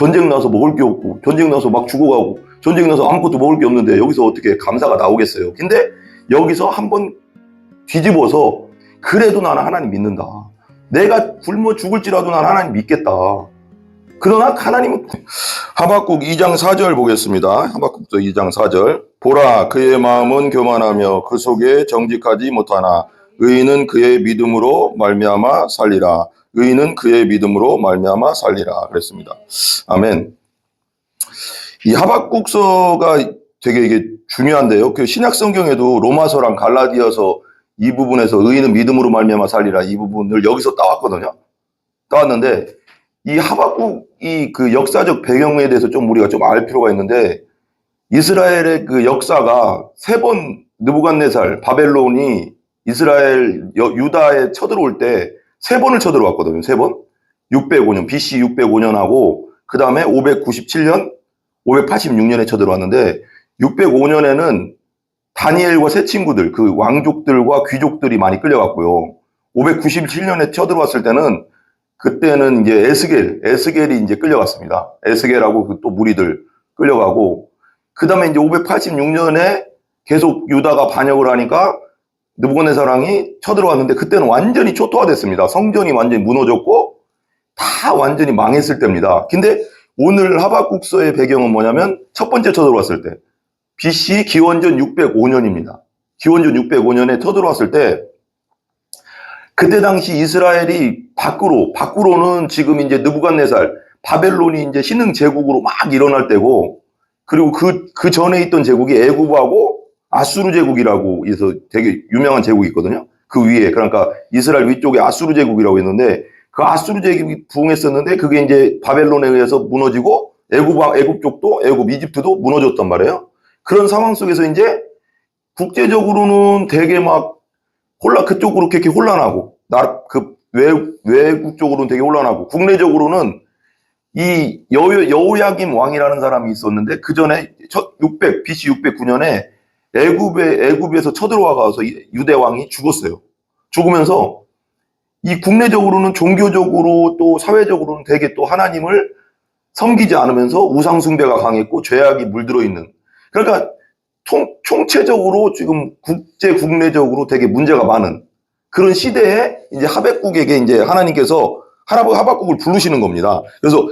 전쟁 나서 먹을 게 없고, 전쟁 나서 막 죽어가고, 전쟁 나서 아무것도 먹을 게 없는데 여기서 어떻게 감사가 나오겠어요? 근데 여기서 한번 뒤집어서 그래도 나는 하나님 믿는다. 내가 굶어 죽을지라도 나는 하나님 믿겠다. 그러나 하나님은 하박국 2장 4절 보겠습니다. 하박국서 2장 4절. 보라, 그의 마음은 교만하며 그 속에 정직하지 못하나 의인은 그의 믿음으로 말미암아 살리라. 의인은 그의 믿음으로 말미암아 살리라. 그랬습니다. 아멘. 이 하박국서가 되게 이게 중요한데요. 그 신약 성경에도 로마서랑 갈라디아서 이 부분에서 의인은 믿음으로 말미암아 살리라 이 부분을 여기서 따왔거든요. 따왔는데 이 하박국이 그 역사적 배경에 대해서 좀 우리가 좀 알 필요가 있는데 이스라엘의 그 역사가 3번 느부갓네살 바벨론이 이스라엘 유다에 쳐들어올 때 3번을 쳐들어왔거든요. 3번. 605년 BC 605년하고 그 다음에 597년 586년에 쳐들어왔는데 605년에는 다니엘과 세 친구들, 그 왕족들과 귀족들이 많이 끌려갔고요. 597년에 쳐들어왔을 때는 그때는 이제 에스겔이 이제 끌려갔습니다. 에스겔하고 그 또 무리들 끌려가고 그 다음에 이제 586년에 계속 유다가 반역을 하니까 느부갓네살 왕이 쳐들어왔는데 그때는 완전히 초토화됐습니다. 성전이 완전히 무너졌고 다 완전히 망했을 때입니다. 근데 오늘 하박국서의 배경은 뭐냐면 첫 번째 쳐들어왔을 때 BC 기원전 605년입니다. 기원전 605년에 쳐들어왔을 때 그때 당시 이스라엘이 밖으로는 지금 이제 느부갓네살 바벨론이 이제 신흥 제국으로 막 일어날 때고 그리고 그 전에 있던 제국이 애굽하고 아수르 제국이라고 해서 되게 유명한 제국이 있거든요. 그 위에 그러니까 이스라엘 위쪽에 아수르 제국이라고 했는데 그 아수르 제국이 부흥했었는데 그게 이제 바벨론에 의해서 무너지고 애굽 쪽도 애굽 이집트도 무너졌단 말이에요. 그런 상황 속에서 이제 국제적으로는 되게 막 그쪽으로 그렇게 혼란하고 외국 쪽으로는 되게 혼란하고 국내적으로는 이 여호야김 왕이라는 사람이 있었는데 그 전에 BC 609년에 애굽에서 쳐들어와서 유대 왕이 죽었어요. 죽으면서 이 국내적으로는 종교적으로 또 사회적으로는 되게 또 하나님을 섬기지 않으면서 우상숭배가 강했고 죄악이 물들어 있는 그러니까 총체적으로 지금 국내적으로 되게 문제가 많은 그런 시대에 이제 하박국에게 이제 하나님께서 하박국을 부르시는 겁니다. 그래서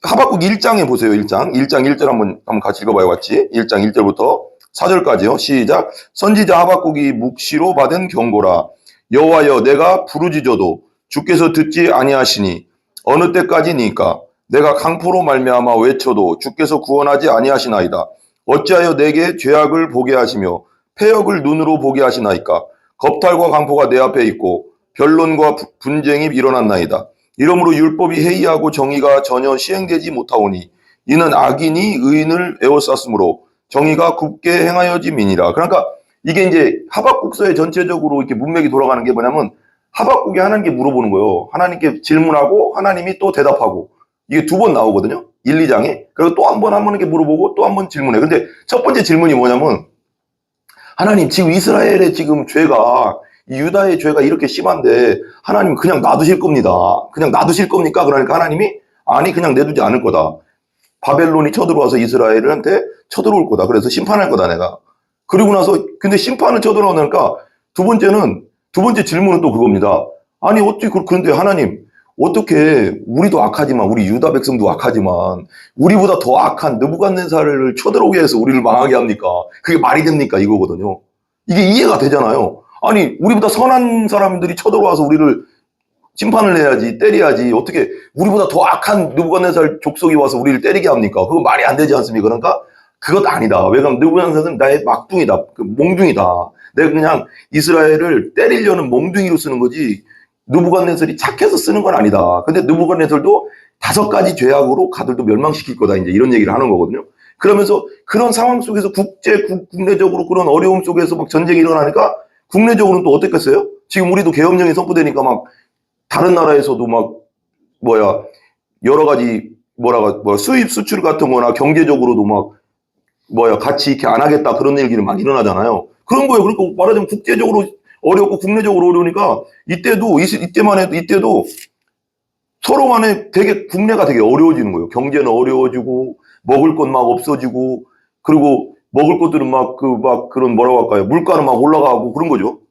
하박국 1장에 보세요. 1장 1절 한번 같이 읽어봐요. 같이 1장 1절부터 4절까지요. 시작. 선지자 하박국이 묵시로 받은 경고라. 여호와여 내가 부르짖어도 주께서 듣지 아니하시니 어느 때까지니까 내가 강포로 말미암아 외쳐도 주께서 구원하지 아니하시나이다. 어찌하여 내게 죄악을 보게 하시며 패역을 눈으로 보게 하시나이까. 겁탈과 강포가 내 앞에 있고 변론과 분쟁이 일어났나이다. 이러므로 율법이 해이하고 정의가 전혀 시행되지 못하오니 이는 악인이 의인을 에워쌌으므로 정의가 굽게 행하여짐이니라. 그러니까 이게 이제 하박국서의 전체적으로 이렇게 문맥이 돌아가는 게 뭐냐면 하박국이 하나님께 물어보는 거예요. 하나님께 질문하고 하나님이 또 대답하고 이게 2번 나오거든요. 1, 2장에. 그리고 또 한 번 이렇게 물어보고 또 한 번 질문해. 근데 첫 번째 질문이 뭐냐면 하나님 지금 이스라엘의 지금 죄가 유다의 죄가 이렇게 심한데 하나님 그냥 놔두실 겁니다. 그냥 놔두실 겁니까? 그러니까 하나님이 아니 그냥 내두지 않을 거다. 바벨론이 쳐들어와서 이스라엘한테 쳐들어올 거다. 그래서 심판할 거다 내가. 그리고 나서 근데 심판을 쳐들어오니까 두 번째 질문은 또 그겁니다. 아니 어떻게 그런데 하나님 어떻게 우리도 악하지만 우리 유다 백성도 악하지만 우리보다 더 악한 느부갓네살을 쳐들어오게 해서 우리를 망하게 합니까? 그게 말이 됩니까? 이거거든요. 이게 이해가 되잖아요. 아니 우리보다 선한 사람들이 쳐들어와서 우리를 심판을 해야지 때려야지 어떻게 우리보다 더 악한 느부갓네살 족속이 와서 우리를 때리게 합니까? 그거 말이 안 되지 않습니까? 그러니까 그것 아니다. 왜 그러면 느부갓네살은 나의 막둥이다. 몽둥이다. 내가 그냥 이스라엘을 때리려는 몽둥이로 쓰는 거지 느부갓네살이 착해서 쓰는 건 아니다. 근데 느부갓네살도 5가지 죄악으로 가들도 멸망시킬 거다. 이제 이런 얘기를 하는 거거든요. 그러면서 그런 상황 속에서 국내적으로 그런 어려움 속에서 막 전쟁이 일어나니까 국내적으로는 또 어떻겠어요? 지금 우리도 계엄령이 선포되니까 막 다른 나라에서도 막 여러 가지 수입 수출 같은 거나 경제적으로도 막 같이 이렇게 안 하겠다 그런 얘기를 막 일어나잖아요. 그런 거예요. 그러니까 말하자면 국제적으로 어렵고 국내적으로 어려우니까 이때도 서로 간에 되게 국내가 되게 어려워지는 거예요. 경제는 어려워지고 먹을 것 막 없어지고 그리고 먹을 것들은 그런 뭐라고 할까요? 물가는 막 올라가고 그런 거죠.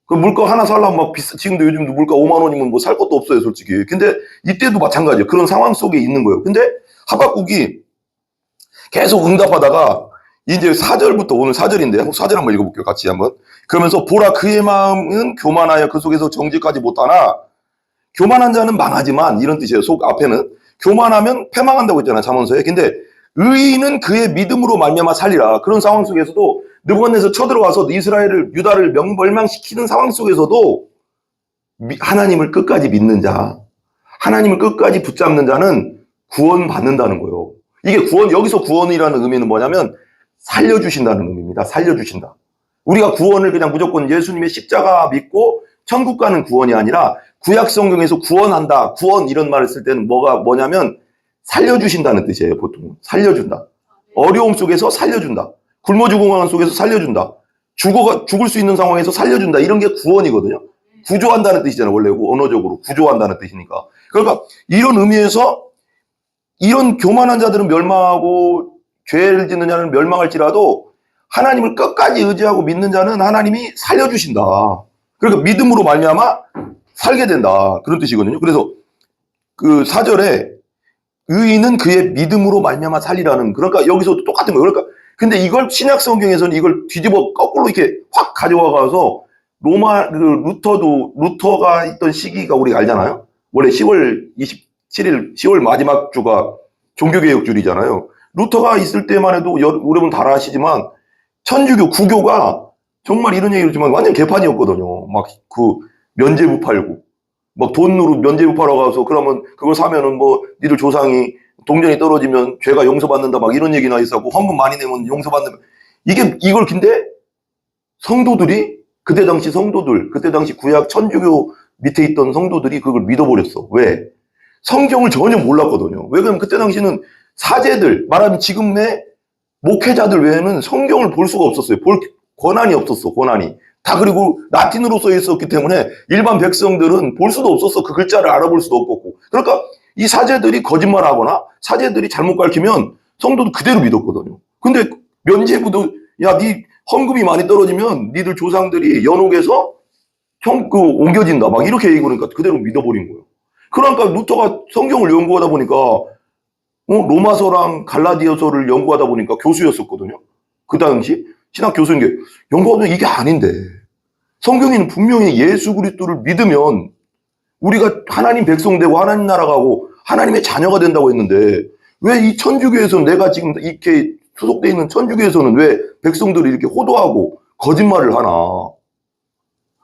그 물가 하나 살려면 막 비싸. 지금도 요즘도 물가 5만 원이면 뭐 살 것도 없어요, 솔직히. 근데 이때도 마찬가지예요. 그런 상황 속에 있는 거예요. 근데 하박국이 계속 응답하다가 이제 4절부터 오늘 4절인데 4절 한번 읽어볼게요. 같이 한번. 그러면서 보라 그의 마음은 교만하여 그 속에서 정직하지 못하나 교만한 자는 망하지만 이런 뜻이에요. 속 앞에는 교만하면 패망한다고 했잖아요. 잠언서에. 근데 의인은 그의 믿음으로 말미암아 살리라. 그런 상황 속에서도 느부갓네살 쳐들어와서 이스라엘을 유다를 멸망시키는 상황 속에서도 하나님을 끝까지 믿는 자, 하나님을 끝까지 붙잡는 자는 구원받는다는 거예요. 이게 여기서 구원이라는 의미는 뭐냐면 살려주신다는 의미입니다. 살려주신다. 우리가 구원을 그냥 무조건 예수님의 십자가 믿고 천국 가는 구원이 아니라 구약 성경에서 구원한다, 구원 이런 말을 쓸 때는 뭐냐면 살려주신다는 뜻이에요. 보통 살려준다. 어려움 속에서 살려준다. 굶어 죽은 상황 속에서 살려준다. 죽을 수 있는 상황에서 살려준다. 이런 게 구원이거든요. 구조한다는 뜻이잖아요. 원래 언어적으로 구조한다는 뜻이니까. 그러니까 이런 의미에서 이런 교만한 자들은 멸망하고 죄를 짓는 자는 멸망할지라도 하나님을 끝까지 의지하고 믿는 자는 하나님이 살려주신다. 그러니까 믿음으로 말미암아 살게 된다. 그런 뜻이거든요. 그래서 그 4절에 의인은 그의 믿음으로 말미암아 살리라는, 그러니까 여기서도 똑같은 거예요. 그러니까 근데 이걸 신약 성경에서는 이걸 뒤집어 거꾸로 이렇게 확 가져와가서 루터가 있던 시기가 우리가 알잖아요. 원래 10월 27일 10월 마지막 주가 종교개혁주일이잖아요. 루터가 있을 때만 해도 여러분 다 아시지만 천주교 구교가 정말 이런 얘기를 했지만 완전 개판이었거든요. 막 그 면죄부 팔고 막 돈으로 면죄부 팔아 가서 그러면 그걸 사면은 뭐 니들 조상이 동전이 떨어지면 죄가 용서받는다 막 이런 얘기나 있었고 헌금 많이 내면 용서받는다. 이걸 근데 성도들이 그때 당시 구약 천주교 밑에 있던 성도들이 그걸 믿어버렸어. 왜? 성경을 전혀 몰랐거든요. 왜 그러면 그때 당시는 사제들, 말하면 지금의 목회자들 외에는 성경을 볼 수가 없었어요. 볼 권한이 없었어, 권한이. 다 그리고 라틴으로 써 있었기 때문에 일반 백성들은 볼 수도 없었어. 그 글자를 알아볼 수도 없었고. 그러니까 이 사제들이 거짓말하거나 사제들이 잘못 가르치면 성도도 그대로 믿었거든요. 근데 면죄부도 네 헌금이 많이 떨어지면 니들 조상들이 연옥에서 옮겨진다. 막 이렇게 얘기하니까 그대로 믿어버린 거예요. 그러니까 루터가 성경을 연구하다 보니까 로마서랑 갈라디아서를 연구하다 보니까 교수였었거든요. 그 당시 신학 교수인 게 연구하면 이게 아닌데 성경에는 분명히 예수 그리스도를 믿으면 우리가 하나님 백성 되고 하나님 나라 가고 하나님의 자녀가 된다고 했는데 왜 이 천주교에서는 내가 지금 이렇게 소속돼 있는 천주교에서는 왜 백성들이 이렇게 호도하고 거짓말을 하나?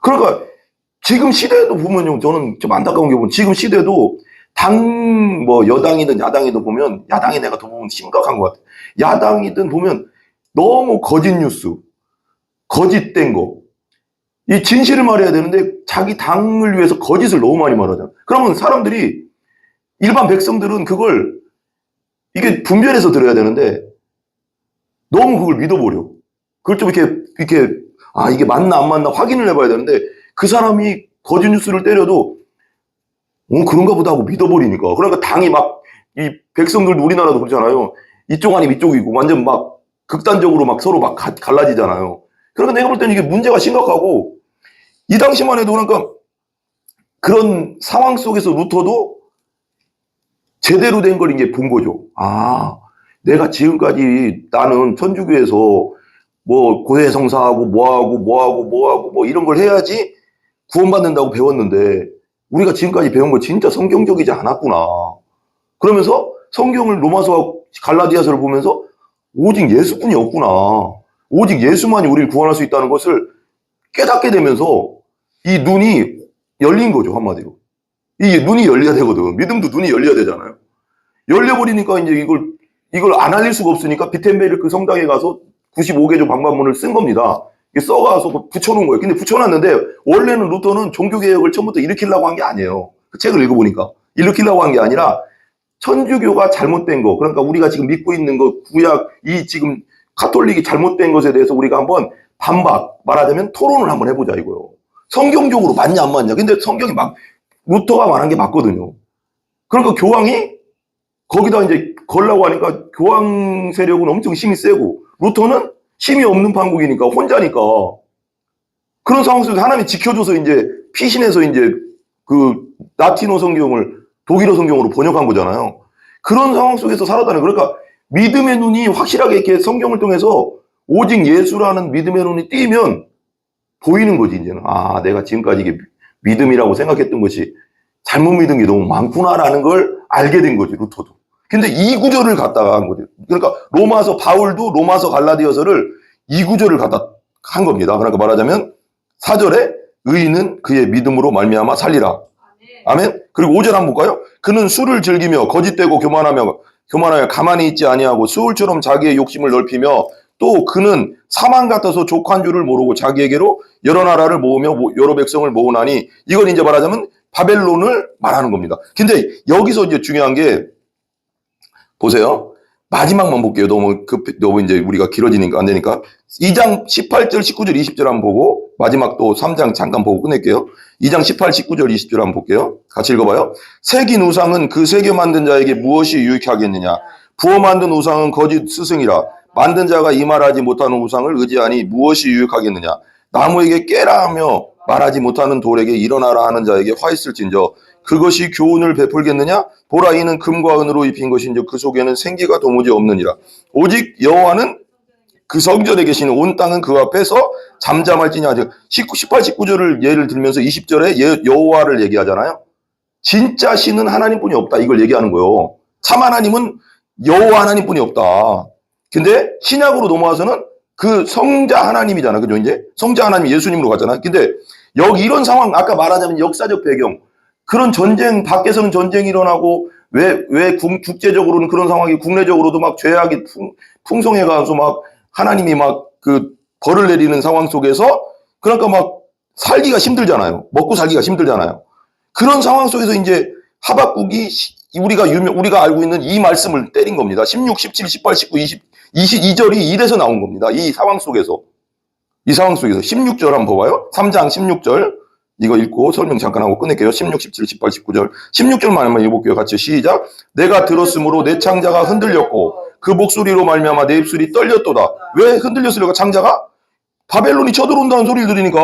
그러니까 지금 시대에도 보면요, 저는 좀 안타까운 게 보면 지금 시대도 여당이든 야당이든 보면 야당이 내가 더 보면 심각한 것 같아. 야당이든 보면 너무 거짓 뉴스, 거짓된 거. 이 진실을 말해야 되는데 자기 당을 위해서 거짓을 너무 많이 말하잖아. 그러면 사람들이 일반 백성들은 그걸 이게 분별해서 들어야 되는데 너무 그걸 믿어버려. 그걸 좀 이렇게 이게 맞나 안 맞나 확인을 해봐야 되는데 그 사람이 거짓 뉴스를 때려도 그런가 보다 하고 믿어버리니까. 그러니까 당이 이 백성들도 우리나라도 그렇잖아요. 이쪽 아니면 이쪽이고 완전 막 극단적으로 막 서로 막 갈라지잖아요. 그러니까 내가 볼 때는 이게 문제가 심각하고 이 당시만 해도 그러니까 그런 상황 속에서 루터도 제대로 된 걸 이제 본 거죠. 내가 지금까지 나는 천주교에서 뭐 고해성사하고 뭐하고 이런 걸 해야지 구원받는다고 배웠는데 우리가 지금까지 배운 거 진짜 성경적이지 않았구나. 그러면서 성경을 로마서와 갈라디아서를 보면서 오직 예수뿐이 없구나. 오직 예수만이 우리를 구원할 수 있다는 것을 깨닫게 되면서 이 눈이 열린 거죠, 한마디로. 이게 눈이 열려야 되거든. 믿음도 눈이 열려야 되잖아요. 열려버리니까 이제 이걸 안 알릴 수가 없으니까 비텐베르크 성당에 가서 95개조 방법문을 쓴 겁니다. 써가서 붙여놓은 거예요. 근데 붙여놨는데 원래는 루터는 종교개혁을 처음부터 일으키려고 한 게 아니에요. 그 책을 읽어보니까. 일으키려고 한 게 아니라 천주교가 잘못된 거, 그러니까 우리가 지금 믿고 있는 거, 구약, 지금 가톨릭이 잘못된 것에 대해서 우리가 한번 말하자면 토론을 한번 해보자 이거요. 성경적으로 맞냐 안 맞냐. 근데 성경이 루터가 말한 게 맞거든요. 그러니까 교황이 거기다 이제 걸라고 하니까 교황 세력은 엄청 힘이 세고 루터는 힘이 없는 판국이니까 혼자니까 그런 상황 속에서 하나님이 지켜줘서 이제 피신해서 이제 그 라틴어 성경을 독일어 성경으로 번역한 거잖아요. 그런 상황 속에서 살았다는 거예요. 그러니까 믿음의 눈이 확실하게 이렇게 성경을 통해서 오직 예수라는 믿음의 눈이 띄면 보이는 거지, 이제는. 아, 내가 지금까지 이게 믿음이라고 생각했던 것이 잘못 믿은 게 너무 많구나라는 걸 알게 된 거지, 루터도. 근데 이 구절을 갖다가 한 거죠. 그러니까 로마서, 바울도 로마서 갈라디아서를 이 구절을 갖다 한 겁니다. 그러니까 말하자면 4절에 의인은 그의 믿음으로 말미암아 살리라. 아멘. 그리고 5절 한번 볼까요? 그는 술을 즐기며 거짓되고 교만하여 가만히 있지 아니하고 수울처럼 자기의 욕심을 넓히며 또 그는 사망 같아서 족한 줄을 모르고 자기에게로 여러 나라를 모으며 여러 백성을 모으나니 이건 이제 말하자면 바벨론을 말하는 겁니다. 근데 여기서 이제 중요한 게 보세요. 마지막만 볼게요. 너무 이제 우리가 길어지니까 안 되니까. 2장 18절, 19절, 20절 한번 보고 마지막 또 3장 잠깐 보고 끝낼게요. 2장 18, 19절, 20절 한번 볼게요. 같이 읽어봐요. 새긴 우상은 그 새겨 만든 자에게 무엇이 유익하겠느냐? 부어 만든 우상은 거짓 스승이라. 만든 자가 이 말하지 못하는 우상을 의지하니 무엇이 유익하겠느냐? 나무에게 깨라 하며 말하지 못하는 돌에게 일어나라 하는 자에게 화 있을진저 그것이 교훈을 베풀겠느냐? 보라 이는 금과 은으로 입힌 것인지 그 속에는 생기가 도무지 없느니라. 오직 여호와는 그 성전에 계시는 온 땅은 그 앞에서 잠잠할지냐. 18, 19절을 예를 들면서 20절에 여호와를 얘기하잖아요. 진짜 신은 하나님뿐이 없다. 이걸 얘기하는 거예요. 참 하나님은 여호와 하나님뿐이 없다. 근데 신약으로 넘어와서는 그 성자 하나님이잖아. 그죠? 이제 성자 하나님 예수님으로 갔잖아. 근데 여기 이런 상황, 아까 말하자면 역사적 배경, 그런 전쟁, 밖에서는 전쟁이 일어나고, 왜 국제적으로는 그런 상황이, 국내적으로도 막 죄악이 풍성해가서 막 하나님이 막 그 벌을 내리는 상황 속에서, 그러니까 막 살기가 힘들잖아요. 먹고 살기가 힘들잖아요. 그런 상황 속에서 이제 하박국이 우리가 알고 있는 이 말씀을 때린 겁니다. 16, 17, 18, 19, 20, 22절이 이래서 나온 겁니다. 이 상황 속에서. 16절 한번 봐봐요. 3장 16절. 이거 읽고 설명 잠깐 하고 끝낼게요. 16, 17, 18, 19절. 16절만 한번 읽어볼게요. 같이 시작. 내가 들었으므로 내 창자가 흔들렸고 그 목소리로 말미암아 내 입술이 떨렸도다. 왜 흔들렸을까? 창자가? 바벨론이 쳐들어온다는 소리를 들으니까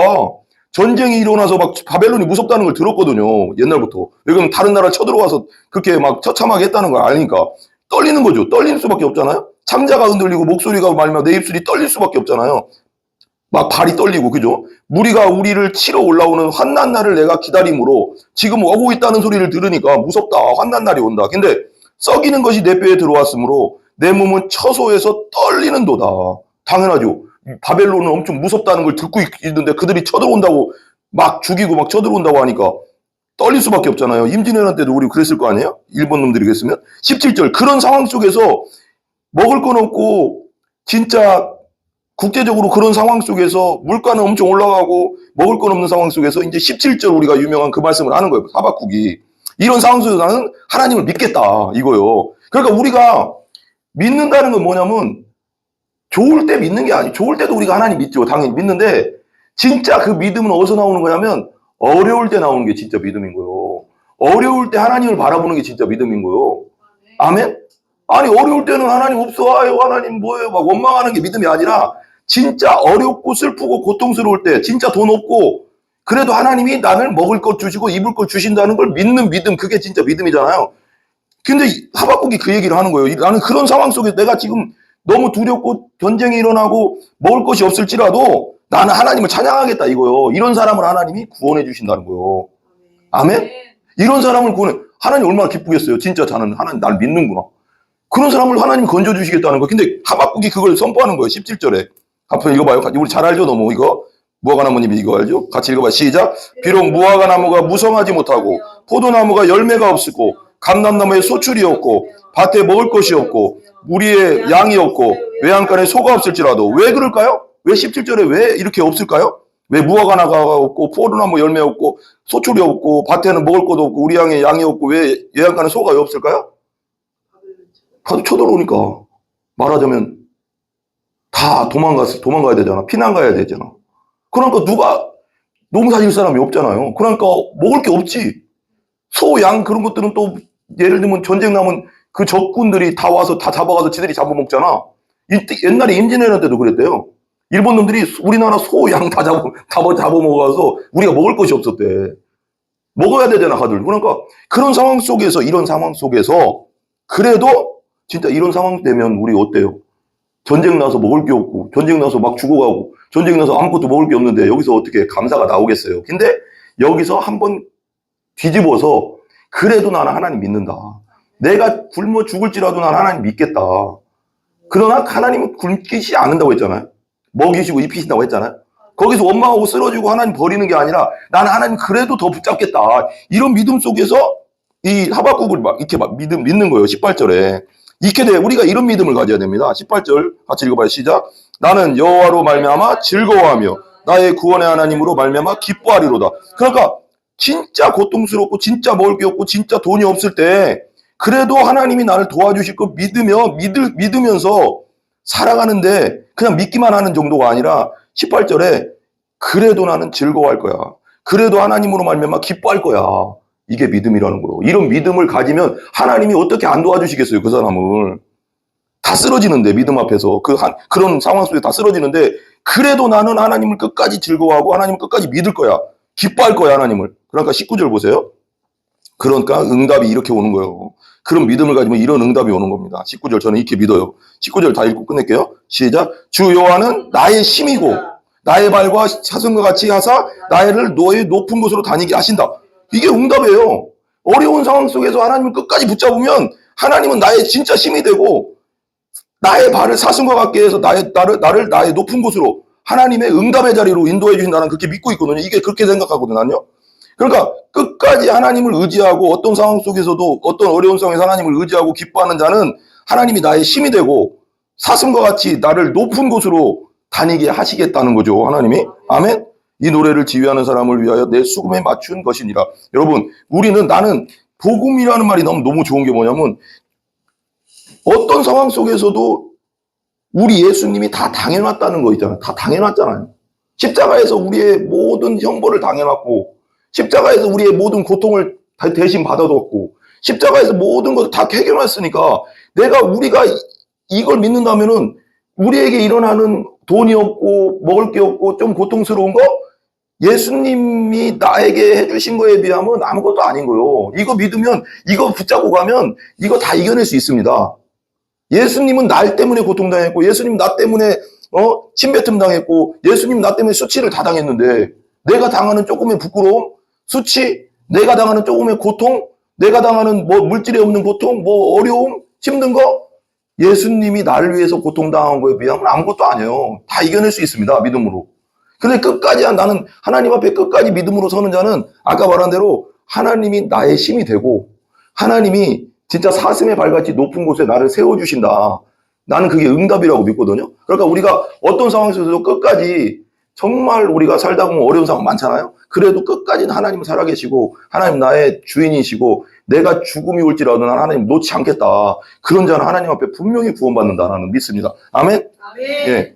전쟁이 일어나서 막 바벨론이 무섭다는 걸 들었거든요. 옛날부터. 왜냐면 다른 나라 쳐들어와서 그렇게 막 처참하게 했다는 걸 아니까 떨리는 거죠. 떨릴 수밖에 없잖아요. 창자가 흔들리고 목소리가 말미암아 내 입술이 떨릴 수밖에 없잖아요. 막 발이 떨리고, 그죠? 무리가 우리를 치러 올라오는 환난 날을 내가 기다림으로 지금 오고 있다는 소리를 들으니까 무섭다. 환난 날이 온다. 근데 썩이는 것이 내 뼈에 들어왔으므로 내 몸은 처소에서 떨리는도다. 당연하죠. 바벨론은 엄청 무섭다는 걸 듣고 있는데 그들이 쳐들어온다고 막 죽이고 막 쳐들어온다고 하니까 떨릴 수밖에 없잖아요. 임진왜란 때도 우리 그랬을 거 아니에요? 일본 놈들이 그랬으면. 17절 그런 상황 속에서 먹을 건 없고 진짜 국제적으로 그런 상황 속에서 물가는 엄청 올라가고 먹을 건 없는 상황 속에서 이제 17절 우리가 유명한 그 말씀을 하는 거예요. 하박국이. 이런 상황 속에서 나는 하나님을 믿겠다 이거요. 그러니까 우리가 믿는다는 건 뭐냐면 좋을 때 믿는 게 아니에요. 좋을 때도 우리가 하나님 믿죠. 당연히 믿는데 진짜 그 믿음은 어디서 나오는 거냐면 어려울 때 나오는 게 진짜 믿음인 거예요. 어려울 때 하나님을 바라보는 게 진짜 믿음인 거예요. 아멘? 아니 어려울 때는 하나님 없어. 아유 하나님 뭐예요? 막 원망하는 게 믿음이 아니라 진짜 어렵고 슬프고 고통스러울 때 진짜 돈 없고 그래도 하나님이 나를 먹을 것 주시고 입을 것 주신다는 걸 믿는 믿음, 그게 진짜 믿음이잖아요. 근데 하박국이 그 얘기를 하는 거예요. 나는 그런 상황 속에 내가 지금 너무 두렵고 전쟁이 일어나고 먹을 것이 없을지라도 나는 하나님을 찬양하겠다 이거요. 이런 사람을 하나님이 구원해 주신다는 거예요. 아멘? 이런 사람을 구원해. 하나님 얼마나 기쁘겠어요. 진짜 저는 하나님 날 믿는구나. 그런 사람을 하나님 건져주시겠다는 거. 근데 하박국이 그걸 선포하는 거예요. 17절에. 앞에 읽어봐요. 우리 잘 알죠? 너무 이거. 무화과나무님이 이거 알죠? 같이 읽어봐. 시작. 비록 무화과나무가 무성하지 못하고 포도나무가 열매가 없고 감람나무에 소출이 없고 밭에 먹을 것이 없고 우리의 양이 없고 외양간에 소가 없을지라도 왜 그럴까요? 왜 17절에 왜 이렇게 없을까요? 왜 무화과나무가 없고 포도나무 열매 없고 소출이 없고 밭에는 먹을 것도 없고 우리 양에 양이 없고 왜 외양간에 소가 왜 없을까요? 다들 쳐들어오니까 말하자면 다 도망가야 되잖아. 피난 가야 되잖아. 그러니까 누가 농사 지을 사람이 없잖아요. 그러니까 먹을 게 없지. 소, 양 그런 것들은 또 예를 들면 전쟁 나면 그 적군들이 다 와서 다 잡아가서 지들이 잡아먹잖아. 옛날에 임진왜란 때도 그랬대요. 일본 놈들이 우리나라 소, 양 다 잡아먹어서 우리가 먹을 것이 없었대. 먹어야 되잖아, 다들. 그러니까 그런 상황 속에서, 이런 상황 속에서 그래도 진짜 이런 상황 되면 우리 어때요? 전쟁 나서 먹을 게 없고, 전쟁 나서 막 죽어가고, 전쟁 나서 아무것도 먹을 게 없는데 여기서 어떻게 감사가 나오겠어요? 근데 여기서 한번 뒤집어서 그래도 나는 하나님 믿는다. 내가 굶어 죽을지라도 나는 하나님 믿겠다. 그러나 하나님은 굶기지 않는다고 했잖아요. 먹이시고 입히신다고 했잖아요. 거기서 원망하고 쓰러지고 하나님 버리는 게 아니라 나는 하나님 그래도 더 붙잡겠다. 이런 믿음 속에서 이 하박국을 막 이렇게 막 믿는 거예요. 18절에. 이렇게 돼. 우리가 이런 믿음을 가져야 됩니다. 18절 같이 읽어봐요. 시작. 나는 여호와로 말미암아 즐거워하며 나의 구원의 하나님으로 말미암아 기뻐하리로다. 그러니까 진짜 고통스럽고 진짜 먹을 게 없고 진짜 돈이 없을 때 그래도 하나님이 나를 도와주실 거 믿으면서 살아가는데 그냥 믿기만 하는 정도가 아니라 18절에 그래도 나는 즐거워할 거야. 그래도 하나님으로 말미암아 기뻐할 거야. 이게 믿음이라는 거예요. 이런 믿음을 가지면 하나님이 어떻게 안 도와주시겠어요, 그 사람을. 다 쓰러지는데, 믿음 앞에서. 그런 상황 속에 다 쓰러지는데, 그래도 나는 하나님을 끝까지 즐거워하고 하나님을 끝까지 믿을 거야. 기뻐할 거야, 하나님을. 그러니까 19절 보세요. 그러니까 응답이 이렇게 오는 거예요. 그런 믿음을 가지면 이런 응답이 오는 겁니다. 19절 저는 이렇게 믿어요. 19절 다 읽고 끝낼게요. 시작. 주 여호와는 나의 힘이고 나의 발과 사슴과 같이 하사 나를 너의 높은 곳으로 다니게 하신다. 이게 응답이에요. 어려운 상황 속에서 하나님을 끝까지 붙잡으면 하나님은 나의 진짜 힘이 되고 나의 발을 사슴과 같게 해서 나를 나의 높은 곳으로 하나님의 응답의 자리로 인도해 주신다는 그렇게 믿고 있거든요. 이게 그렇게 생각하거든요. 그러니까 끝까지 하나님을 의지하고 어떤 상황 속에서도 어떤 어려운 상황에서 하나님을 의지하고 기뻐하는 자는 하나님이 나의 힘이 되고 사슴과 같이 나를 높은 곳으로 다니게 하시겠다는 거죠. 하나님이. 아멘. 이 노래를 지휘하는 사람을 위하여 내 수금에 맞춘 것이니라. 여러분, 나는 복음이라는 말이 너무 좋은 게 뭐냐면 어떤 상황 속에서도 우리 예수님이 다 당해놨다는 거 있잖아요. 다 당해놨잖아요. 십자가에서 우리의 모든 형벌을 당해놨고 십자가에서 우리의 모든 고통을 대신 받아뒀고 십자가에서 모든 것을 다 해결했으니까 우리가 이걸 믿는다면은 우리에게 일어나는 돈이 없고 먹을 게 없고 좀 고통스러운 거 예수님이 나에게 해주신 거에 비하면 아무것도 아닌 거예요. 이거 믿으면 이거 붙잡고 가면 이거 다 이겨낼 수 있습니다. 예수님은 날 때문에 고통당했고 예수님 나 때문에 침뱉음 당했고 예수님 나 때문에 수치를 다 당했는데 내가 당하는 조금의 부끄러움, 수치, 내가 당하는 조금의 고통, 내가 당하는 뭐 물질에 없는 고통, 뭐 어려움, 힘든 거 예수님이 나를 위해서 고통당한 거에 비하면 아무것도 아니에요. 다 이겨낼 수 있습니다. 믿음으로. 근데 끝까지 나는 하나님 앞에 끝까지 믿음으로 서는 자는 아까 말한 대로 하나님이 나의 힘이 되고 하나님이 진짜 사슴의 발같이 높은 곳에 나를 세워주신다. 나는 그게 응답이라고 믿거든요. 그러니까 우리가 어떤 상황 속에서도 끝까지 정말 우리가 살다 보면 어려운 상황 많잖아요. 그래도 끝까지는 하나님은 살아계시고 하나님 나의 주인이시고 내가 죽음이 올지라도 난 하나님 놓지 않겠다. 그런 자는 하나님 앞에 분명히 구원받는다. 나는 믿습니다. 아멘? 아멘. 예.